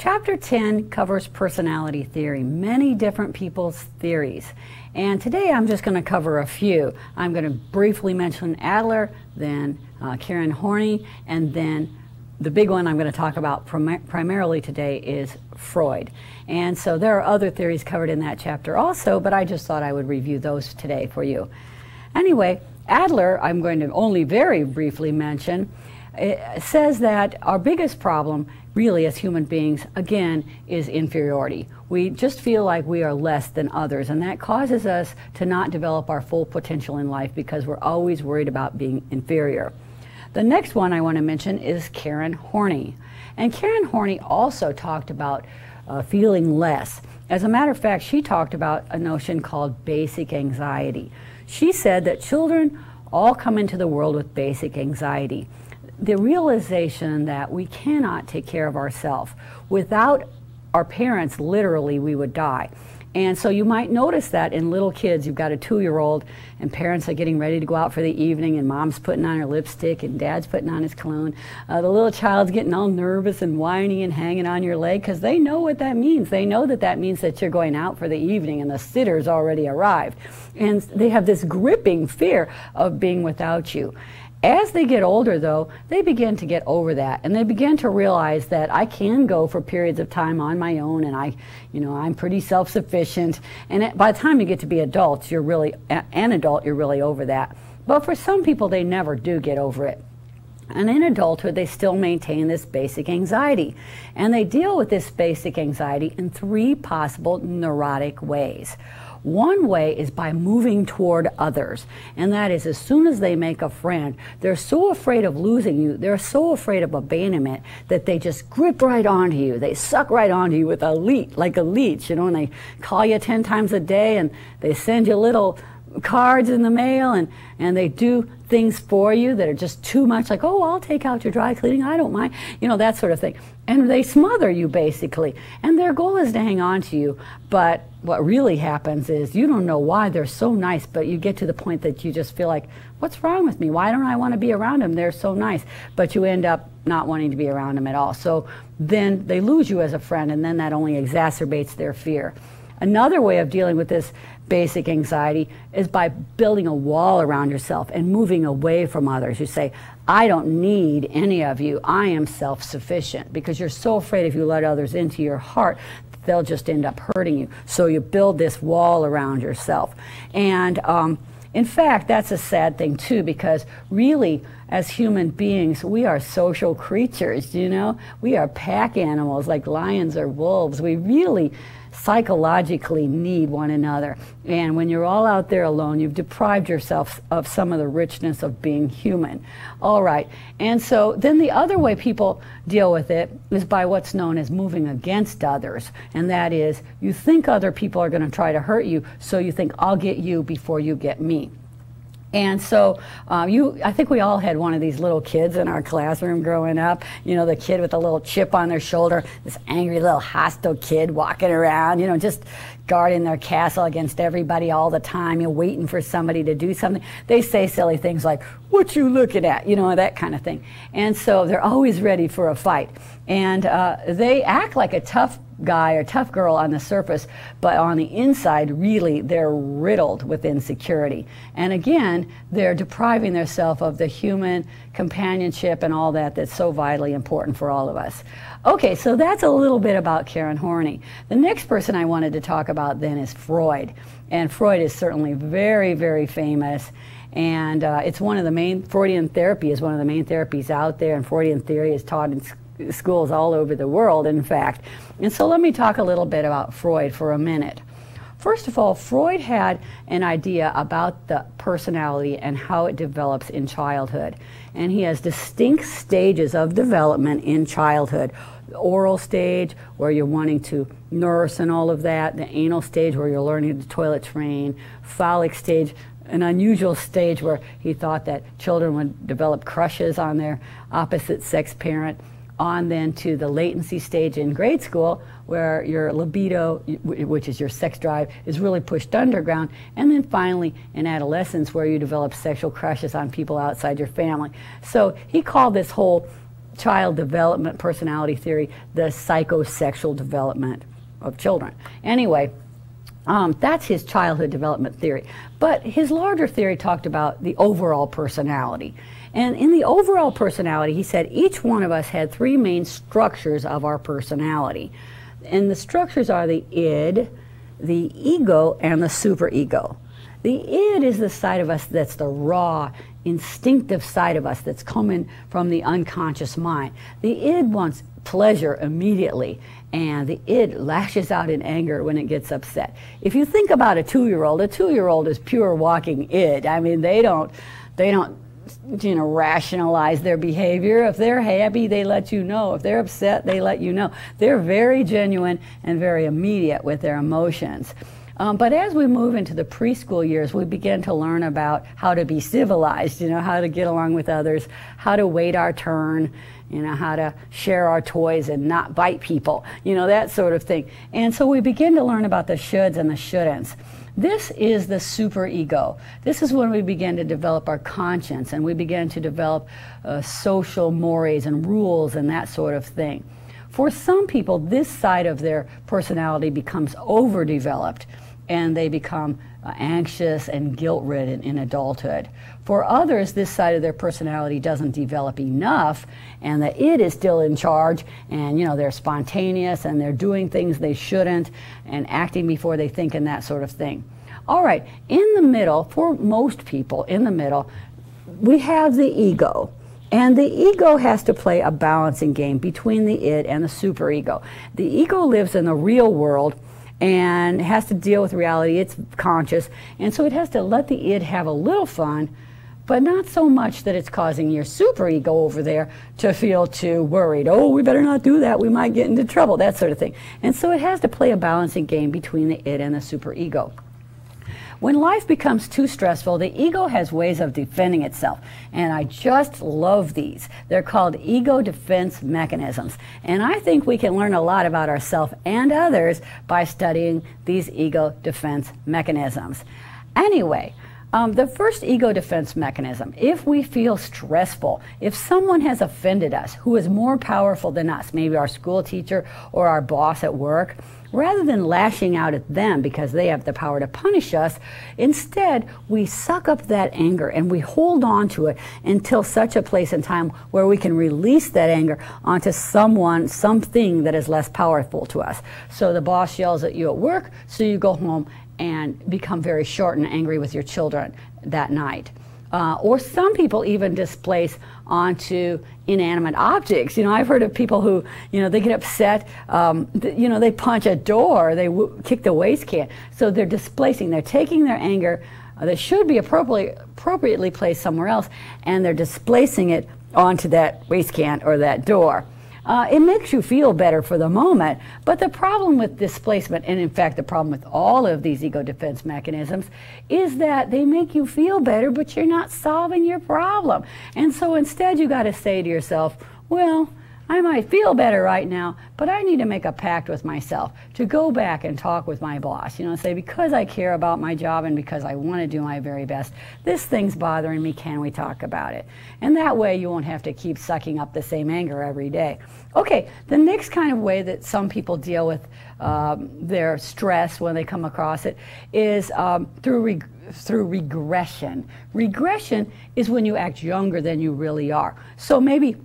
Chapter 10 covers personality theory, many different people's theories. And today I'm just going to cover a few. I'm going to briefly mention Adler, then Karen Horney, and then the big one I'm going to talk about primarily today is Freud. And so there are other theories covered in that chapter also, but I just thought I would review those today for you. Anyway, Adler, I'm going to only very briefly mention, it says that our biggest problem really as human beings, again, is inferiority. We just feel like we are less than others, and that causes us to not develop our full potential in life because we're always worried about being inferior. The next one I want to mention is Karen Horney. And Karen Horney also talked about feeling less. As a matter of fact, she talked about a notion called basic anxiety. She said that children all come into the world with basic anxiety. The realization that we cannot take care of ourselves. Without our parents, literally, we would die. And so you might notice that in little kids. You've got a 2-year-old and parents are getting ready to go out for the evening and mom's putting on her lipstick and dad's putting on his cologne. The little child's getting all nervous and whiny and hanging on your leg because they know what that means. They know that that means that you're going out for the evening and the sitter's already arrived. And they have this gripping fear of being without you. As they get older, though, they begin to get over that, and they begin to realize that I can go for periods of time on my own, and I'm pretty self-sufficient. And by the time you get to be adults, you're really over that. But for some people, they never do get over it. And in adulthood, they still maintain this basic anxiety. And they deal with this basic anxiety in 3 possible neurotic ways. One way is by moving toward others, and that is as soon as they make a friend, they're so afraid of losing you, they're so afraid of abandonment that they just grip right onto you. They suck right onto you with like a leech, and they call you 10 times a day, and they send you little cards in the mail, and they do things for you that are just too much, like, oh, I'll take out your dry cleaning, I don't mind, that sort of thing. And they smother you, basically. And their goal is to hang on to you. But what really happens is you don't know why they're so nice, but you get to the point that you just feel like, what's wrong with me? Why don't I want to be around them? They're so nice. But you end up not wanting to be around them at all. So then they lose you as a friend, and then that only exacerbates their fear. Another way of dealing with this basic anxiety is by building a wall around yourself and moving away from others. You say, I don't need any of you. I am self-sufficient, because you're so afraid if you let others into your heart, they'll just end up hurting you. So you build this wall around yourself. And in fact, that's a sad thing too, because really, as human beings, we are social creatures, We are pack animals like lions or wolves. We really psychologically need one another. And when you're all out there alone, you've deprived yourself of some of the richness of being human. All right. And so then the other way people deal with it is by what's known as moving against others. And that is, you think other people are going to try to hurt you, so you think, I'll get you before you get me. And so I think we all had one of these little kids in our classroom growing up, the kid with a little chip on their shoulder, this angry little hostile kid walking around, just guarding their castle against everybody all the time, waiting for somebody to do something. They say silly things like, what you looking at, that kind of thing. And so they're always ready for a fight. And they act like a tough guy or tough girl on the surface, but on the inside, really, they're riddled with insecurity. And again, they're depriving themselves of the human companionship and all that that's so vitally important for all of us. Okay, so that's a little bit about Karen Horney. The next person I wanted to talk about then is Freud. And Freud is certainly very, very famous. And it's one of the main, Freudian therapy is one of the main therapies out there, and Freudian theory is taught in schools all over the world, in fact. And so let me talk a little bit about Freud for a minute. First of all, Freud had an idea about the personality and how it develops in childhood. And he has distinct stages of development in childhood. The oral stage, where you're wanting to nurse and all of that. The anal stage, where you're learning to toilet train. Phallic stage, an unusual stage where he thought that children would develop crushes on their opposite sex parent. On then to the latency stage in grade school, where your libido, which is your sex drive, is really pushed underground. And then finally in adolescence, where you develop sexual crushes on people outside your family. So he called this whole child development personality theory, the psychosexual development of children. Anyway, that's his childhood development theory. But his larger theory talked about the overall personality. And in the overall personality, he said each one of us had three main structures of our personality. And the structures are the id, the ego, and the superego. The id is the side of us that's the raw, instinctive side of us that's coming from the unconscious mind. The id wants pleasure immediately, and the id lashes out in anger when it gets upset. If you think about a 2-year-old is pure walking id. I mean, they don't rationalize their behavior. If they're happy, they let you know. If they're upset, they let you know. They're very genuine and very immediate with their emotions. But as we move into the preschool years, we begin to learn about how to be civilized, how to get along with others, how to wait our turn, how to share our toys and not bite people, that sort of thing. And so we begin to learn about the shoulds and the shouldn'ts. This is the superego. This is when we begin to develop our conscience and we begin to develop social mores and rules and that sort of thing. For some people, this side of their personality becomes overdeveloped and they become anxious and guilt-ridden in adulthood. For others, this side of their personality doesn't develop enough, and the id is still in charge, and they're spontaneous and they're doing things they shouldn't and acting before they think and that sort of thing. All right, in the middle, for most people, in the middle, we have the ego. And the ego has to play a balancing game between the id and the superego. The ego lives in the real world and has to deal with reality. It's conscious, and so it has to let the id have a little fun, but not so much that it's causing your superego over there to feel too worried. Oh, we better not do that, we might get into trouble, that sort of thing. And so it has to play a balancing game between the id and the superego. When life becomes too stressful, the ego has ways of defending itself, and I just love these. They're called ego defense mechanisms, and I think we can learn a lot about ourselves and others by studying these ego defense mechanisms. Anyway, the first ego defense mechanism, if we feel stressful, if someone has offended us who is more powerful than us, maybe our school teacher or our boss at work, rather than lashing out at them because they have the power to punish us, instead we suck up that anger and we hold on to it until such a place and time where we can release that anger onto someone, something that is less powerful to us. So the boss yells at you at work, so you go home and become very short and angry with your children that night. Or some people even displace onto inanimate objects. I've heard of people who, they get upset, they punch a door, they kick the waste can. So they're displacing, they're taking their anger that should be appropriately placed somewhere else, and they're displacing it onto that waste can or that door. It makes you feel better for the moment, but the problem with displacement, and in fact the problem with all of these ego defense mechanisms, is that they make you feel better, but you're not solving your problem. And so instead you got to say to yourself, well, I might feel better right now, but I need to make a pact with myself to go back and talk with my boss, say, because I care about my job and because I want to do my very best, this thing's bothering me, can we talk about it? And that way you won't have to keep sucking up the same anger every day. Okay, the next kind of way that some people deal with their stress when they come across it is through regression. Regression is when you act younger than you really are. So maybe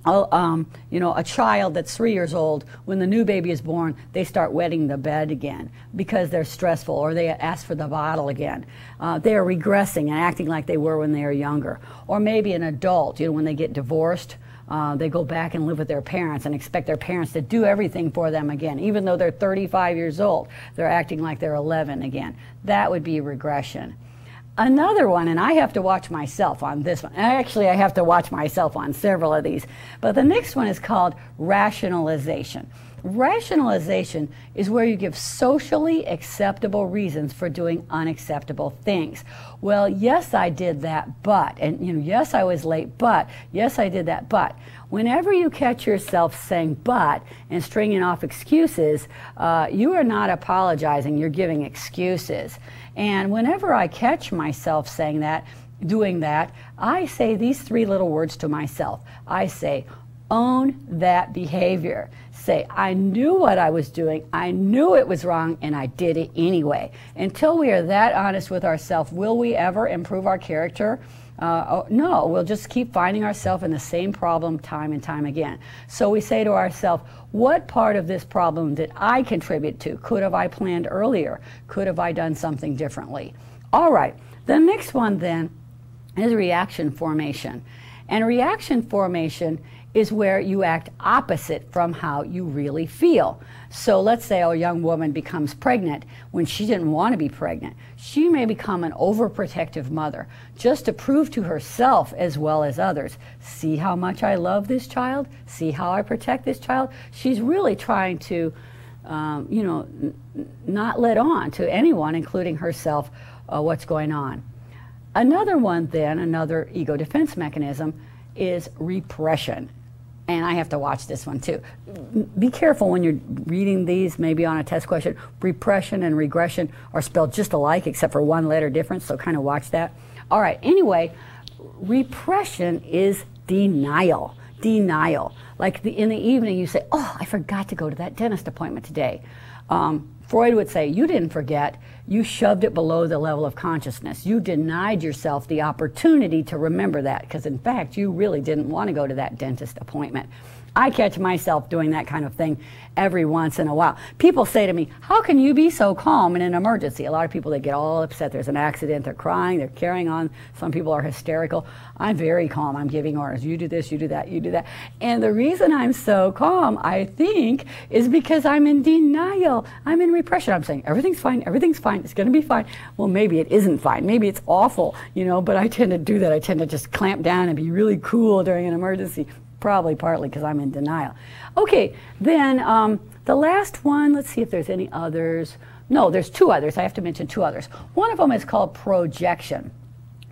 a child that's 3 years old, when the new baby is born, they start wetting the bed again because they're stressful, or they ask for the bottle again. They are regressing and acting like they were when they were younger. Or maybe an adult, when they get divorced, they go back and live with their parents and expect their parents to do everything for them again. Even though they're 35 years old, they're acting like they're 11 again. That would be regression. Another one, and I have to watch myself on this one. Actually, I have to watch myself on several of these. But the next one is called rationalization. Rationalization is where you give socially acceptable reasons for doing unacceptable things. Well, yes, I did that, but, and yes, I was late, but, yes, I did that, but. Whenever you catch yourself saying but and stringing off excuses, you are not apologizing, you're giving excuses. And whenever I catch myself saying that, doing that, I say these three little words to myself. I say, Own that behavior. Say, I knew what I was doing, I knew it was wrong, and I did it anyway. Until we are that honest with ourselves, will we ever improve our character? No, we'll just keep finding ourselves in the same problem time and time again. So we say to ourselves, what part of this problem did I contribute to? Could have I planned earlier? Could have I done something differently? All right, the next one then is reaction formation. And reaction formation is where you act opposite from how you really feel. So let's say a young woman becomes pregnant when she didn't want to be pregnant. She may become an overprotective mother just to prove to herself as well as others, see how much I love this child, see how I protect this child. She's really trying to, not let on to anyone, including herself, what's going on. Another one then, another ego defense mechanism is repression. And I have to watch this one too. Be careful when you're reading these, maybe on a test question. Repression and regression are spelled just alike except for one letter difference, so kind of watch that. All right, anyway, repression is denial. Denial. Like in the evening you say, oh, I forgot to go to that dentist appointment today. Freud would say, you didn't forget, you shoved it below the level of consciousness. You denied yourself the opportunity to remember that, because in fact, you really didn't want to go to that dentist appointment. I catch myself doing that kind of thing every once in a while. People say to me, how can you be so calm in an emergency? A lot of people, they get all upset. There's an accident, they're crying, they're carrying on. Some people are hysterical. I'm very calm. I'm giving orders. You do this, you do that, you do that. And the reason I'm so calm, I think, is because I'm in denial. I'm in repression. I'm saying, everything's fine, it's going to be fine. Well, maybe it isn't fine. Maybe it's awful, but I tend to do that. I tend to just clamp down and be really cool during an emergency. Probably partly because I'm in denial. Okay, then the last one, let's see if there's any others. No, there's two others. I have to mention two others. One of them is called projection.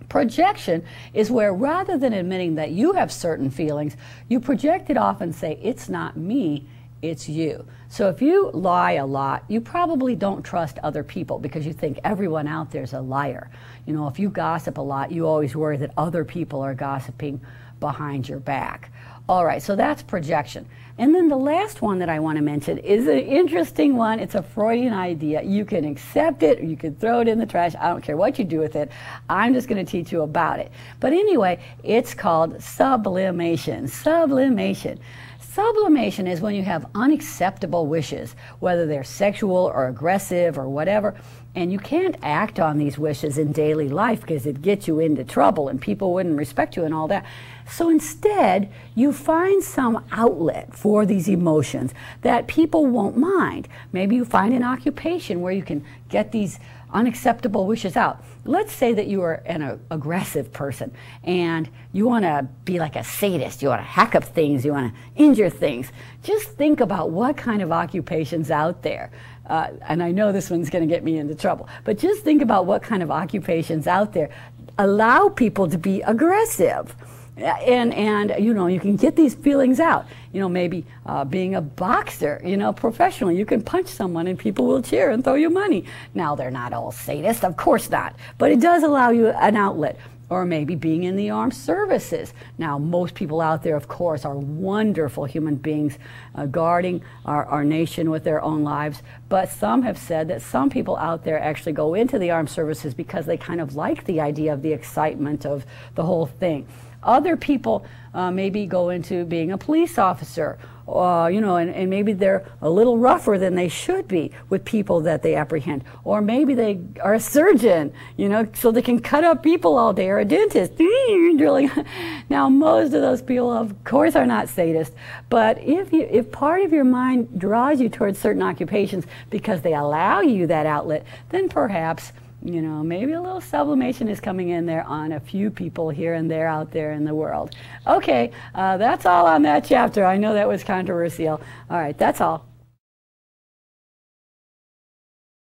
Projection is where rather than admitting that you have certain feelings, you project it off and say, it's not me, it's you. So if you lie a lot, you probably don't trust other people because you think everyone out there is a liar. If you gossip a lot, you always worry that other people are gossiping behind your back. All right, so that's projection. And then the last one that I want to mention is an interesting one. It's a Freudian idea. You can accept it or you can throw it in the trash. I don't care what you do with it. I'm just going to teach you about it. But anyway, it's called sublimation. Sublimation. Sublimation is when you have unacceptable wishes, whether they're sexual or aggressive or whatever, and you can't act on these wishes in daily life because it gets you into trouble and people wouldn't respect you and all that. So instead, you find some outlet for these emotions that people won't mind. Maybe you find an occupation where you can get these unacceptable wishes out. Let's say that you are an aggressive person and you want to be like a sadist. You want to hack up things. You want to injure things. Just think about what kind of occupations out there. And I know this one's going to get me into trouble. But just think about what kind of occupations out there allow people to be aggressive. And you can get these feelings out. Maybe being a boxer, professionally, you can punch someone and people will cheer and throw you money. Now, they're not all sadists, of course not, but it does allow you an outlet. Or maybe being in the armed services. Now, most people out there, of course, are wonderful human beings guarding our nation with their own lives. But some have said that some people out there actually go into the armed services because they kind of like the idea of the excitement of the whole thing. Other people maybe go into being a police officer, and maybe they're a little rougher than they should be with people that they apprehend. Or maybe they are a surgeon, so they can cut up people all day, or a dentist. Drilling. Now, most of those people, of course, are not sadists. But if part of your mind draws you towards certain occupations because they allow you that outlet, then perhaps maybe a little sublimation is coming in there on a few people here and there out there in the world. Okay, that's all on that chapter. I know that was controversial. All right, that's all.